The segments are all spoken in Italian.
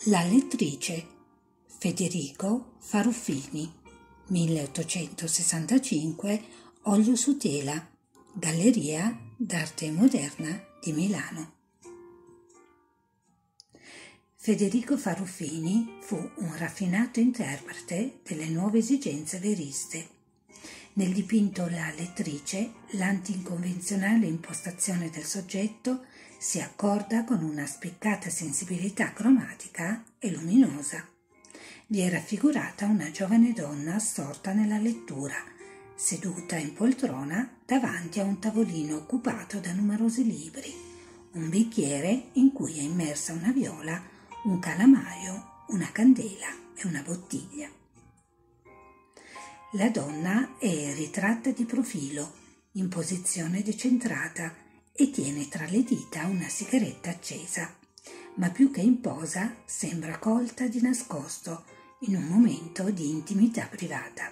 La lettrice Federico Faruffini, 1865, olio su tela, Galleria d'Arte Moderna di Milano. Federico Faruffini fu un raffinato interprete delle nuove esigenze veriste. Nel dipinto La lettrice, l'anticonvenzionale impostazione del soggetto si accorda con una spiccata sensibilità cromatica e luminosa. Vi è raffigurata una giovane donna assorta nella lettura, seduta in poltrona davanti a un tavolino occupato da numerosi libri, un bicchiere in cui è immersa una viola, un calamaio, una candela e una bottiglia. La donna è ritratta di profilo, in posizione decentrata, e tiene tra le dita una sigaretta accesa, ma più che in posa sembra colta di nascosto in un momento di intimità privata.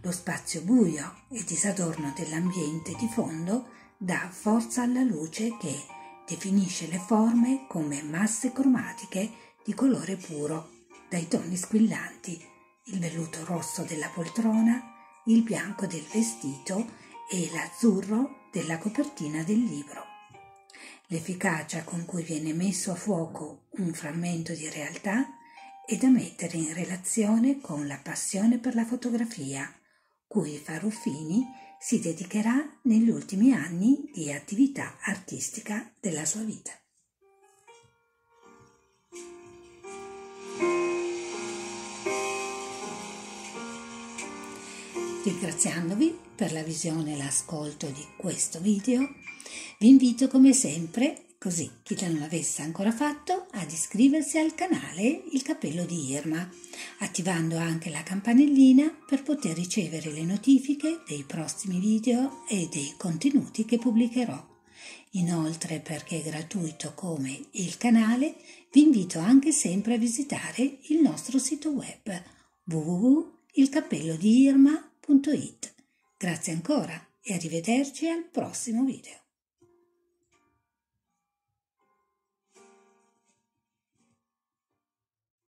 Lo spazio buio e disadorno dell'ambiente di fondo dà forza alla luce che definisce le forme come masse cromatiche di colore puro, dai toni squillanti, il velluto rosso della poltrona, il bianco del vestito e l'azzurro della copertina del libro. L'efficacia con cui viene messo a fuoco un frammento di realtà è da mettere in relazione con la passione per la fotografia, cui Faruffini si dedicherà negli ultimi anni di attività artistica della sua vita. Ringraziandovi per la visione e l'ascolto di questo video, vi invito come sempre, così chi non l'avesse ancora fatto, ad iscriversi al canale Il Cappello di Irma, attivando anche la campanellina per poter ricevere le notifiche dei prossimi video e dei contenuti che pubblicherò. Inoltre, perché è gratuito come il canale, vi invito anche sempre a visitare il nostro sito web www.ilcappellodiirma.it. Grazie ancora e arrivederci al prossimo video.